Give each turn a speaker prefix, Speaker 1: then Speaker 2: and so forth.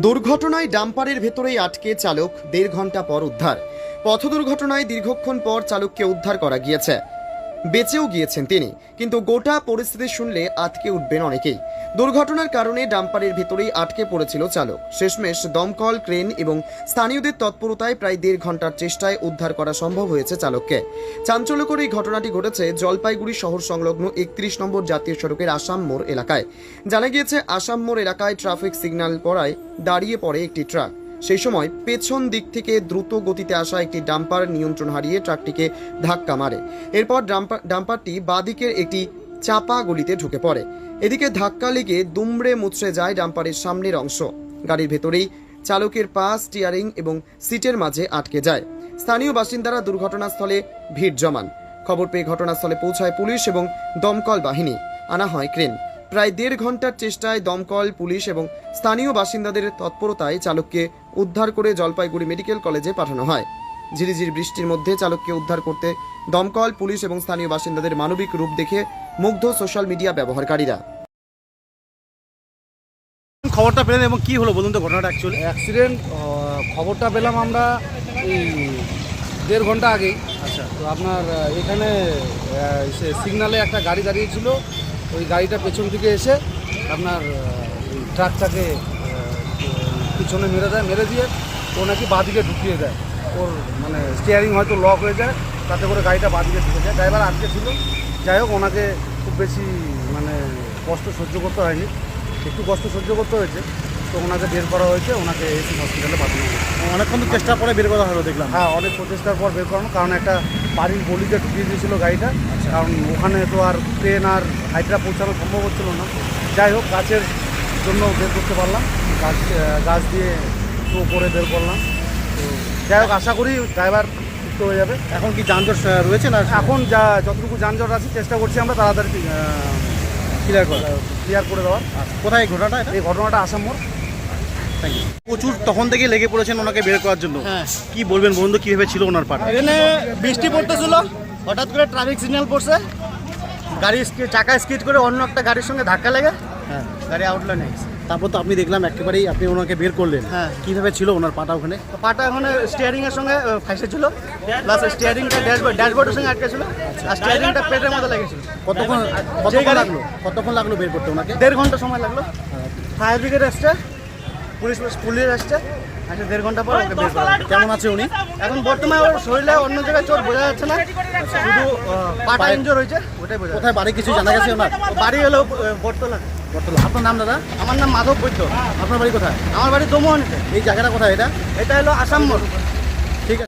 Speaker 1: দুর্ঘটনায় ডাম্পারের ভেতরেই আটকে চালক ১.৫ ঘন্টা পর উদ্ধার। পথ দুর্ঘটনায় দীর্ঘক্ষণ পর চালককে উদ্ধার করা গিয়েছে, বেঁচেও গিয়েছেন তিনি। কিন্তু গোটা পরিস্থিতি শুনলে আটকে উঠবেন অনেকেই। দুর্ঘটনার কারণে ডাম্পারের ভেতরেই আটকে পড়েছিল চালক। শেষমেশ দমকল, ক্রেন এবং স্থানীয়দের তৎপরতায় প্রায় ১.৫ ঘন্টার চেষ্টায় উদ্ধার করা সম্ভব হয়েছে চালককে। চাঞ্চল্যকর এই ঘটনাটি ঘটেছে জলপাইগুড়ি শহর সংলগ্ন ৩১ নম্বর জাতীয় সড়কের আসাম মোড় এলাকায়। জানা গিয়েছে, আসাম মোড় এলাকায় ট্রাফিক সিগন্যাল পড়ায় দাঁড়িয়ে পড়ে একটি ট্রাক। সেই সময় পেছন দিক থেকে দ্রুত গতিতে আসা একটি ডাম্পার নিয়ন্ত্রণ হারিয়ে ট্রাকটিকে ধাক্কা মারে। এরপর ডাম্পারটি বাঁদিকের একটি চাপা গলিতে ঢুকে পড়ে। এদিকে ধাক্কা লেগে দুমড়ে মুচড়ে যায় ডাম্পারের সামনের অংশ। গাড়ির ভেতরেই চালকের পা, স্টিয়ারিং এবং সিটের মাঝে আটকে যায়। স্থানীয় বাসিন্দারা দুর্ঘটনাস্থলে ভিড় জমান। খবর পেয়ে ঘটনাস্থলে পৌঁছায় পুলিশ এবং দমকল বাহিনী। আনা হয় ক্রেন। প্রায় ১.৫ ঘন্টার চেষ্টায় দমকল, পুলিশ এবং স্থানীয় বাসিন্দাদের তৎপরতায় চালককে উদ্ধার করে জলপাইগুড়ি মেডিকেল কলেজে পাঠানো হয়। ঝিরিঝিরি বৃষ্টির মধ্যে চালককে উদ্ধার করতে দমকল, পুলিশ এবং স্থানীয় বাসিন্দাদের মানবিক রূপ দেখে মুগ্ধ সোশ্যাল মিডিয়া ব্যবহারকারীরা।
Speaker 2: খবরটা পেলেন এবং কি হলো বলুন তো ঘটনাটা অ্যাকচুয়ালি?
Speaker 3: অ্যাক্সিডেন্ট খবরটা পেলাম আমরা এই ১.৫ ঘন্টা আগেই।
Speaker 2: আচ্ছা,
Speaker 3: তো আপনার এখানে সিগনালে একটা গাড়ি দাঁড়িয়েছিল। ওই গাড়িটা পেছন দিকে এসে আপনার ট্রাকটাকে পিছনে মেরে দিয়ে ও নাকি বাঁদিকে ঢুকিয়ে দেয়। ওর মানে স্টিয়ারিং হয়তো লক হয়ে যায়, তাতে করে গাড়িটা বাঁদিকে ঢুকে যায়। ড্রাইভার আটকে ছিল। যাই হোক, ওনাকে খুব বেশি মানে কষ্ট সহ্য করতে হয়নি, একটু কষ্ট সহ্য করতে হয়েছে। তো ওনাকে বের করা হয়েছে, ওনাকে এসি হসপিটালে পাঠানো হয়েছে।
Speaker 2: অনেকক্ষণ তো চেষ্টা করে বের করা হলো দেখলাম।
Speaker 3: হ্যাঁ, অনেক প্রচেষ্টার পর বের করানো, কারণ একটা বাড়ির গলিতে ঢুকিয়ে দিয়েছিল গাড়িটা। কারণ ওখানে তো আর ট্রেন আর হাইড্রা পৌঁছানো সম্ভব হচ্ছিল না। যাই হোক, গাছের জন্য বের করতে পারলাম, গাছ দিয়ে তো করে বের করলাম। তো যাই হোক, আশা করি ড্রাইভার সুস্থ হয়ে যাবে।
Speaker 2: এখন কি যানজট রয়েছে না?
Speaker 3: এখন যতটুকু যানজট আছে চেষ্টা করছি আমরা তাড়াতাড়ি ক্লিয়ার করে দেওয়ার।
Speaker 2: কোথায় ঘটনাটা?
Speaker 3: এই ঘটনাটা আসাম মোড়।
Speaker 2: Thank you. প্রচুর তখন থেকে লেগে পড়েছেন ওনাকে বের করার জন্য।
Speaker 4: হ্যাঁ,
Speaker 2: কি বলবেন বলুন তো, কীভাবে ছিল ওনার পাটা?
Speaker 4: এখানে বৃষ্টি পড়তেছিল, হঠাৎ করে ট্রাফিক সিগন্যাল পড়ছে, গাড়ি চাকা স্কিড করে অন্য একটা গাড়ির সঙ্গে ধাক্কা লেগে
Speaker 2: হ্যাঁ,
Speaker 4: গাড়ি আউটলাইন হয়ে গেছে।
Speaker 2: তারপর তো আপনি দেখলাম একেবারেই আপনি ওনাকে বের করলেন।
Speaker 4: হ্যাঁ।
Speaker 2: কীভাবে ছিল ওনার পাটা ওখানে?
Speaker 4: তো পাটা ওখানে স্টিয়ারিং এর সঙ্গে ফাঁসেছিল, প্লাস স্টিয়ারিংটা ড্যাশবোর্ডের সঙ্গে আটকে ছিল, আর স্টিয়ারিংটা পেটের মধ্যে লেগেছিল।
Speaker 2: কতক্ষণ কতক্ষণ লাগলো বের করতে ওনাকে?
Speaker 4: ১.৫ ঘন্টা সময় লাগলো। ফায়ার ব্রিগেড আসছে, পুলিশ আসছে, ১.৫ ঘন্টা পর ওকে বের করা হলো।
Speaker 2: কেমন আছে উনি?
Speaker 4: এখন বর্তমানে ওর শরীরে অন্য জায়গায় চোট বোঝা যাচ্ছে না, শুধু পাটা ইনজোর হয়েছে, ওটাই বোঝা যাচ্ছে।
Speaker 2: কোথায় বাড়ি কিছু জানা গেছে ওনার?
Speaker 4: বাড়ি হলো বটতলা।
Speaker 2: বর্তলা। আপনার নাম দাদা?
Speaker 4: আমার নাম মাধব বৈদ্য।
Speaker 2: আপনার বাড়ি কোথায়?
Speaker 4: আমার বাড়ি দমোহনীতে।
Speaker 2: এই জায়গাটা কোথায় এটা?
Speaker 4: এটা হলো আসাম মোড়।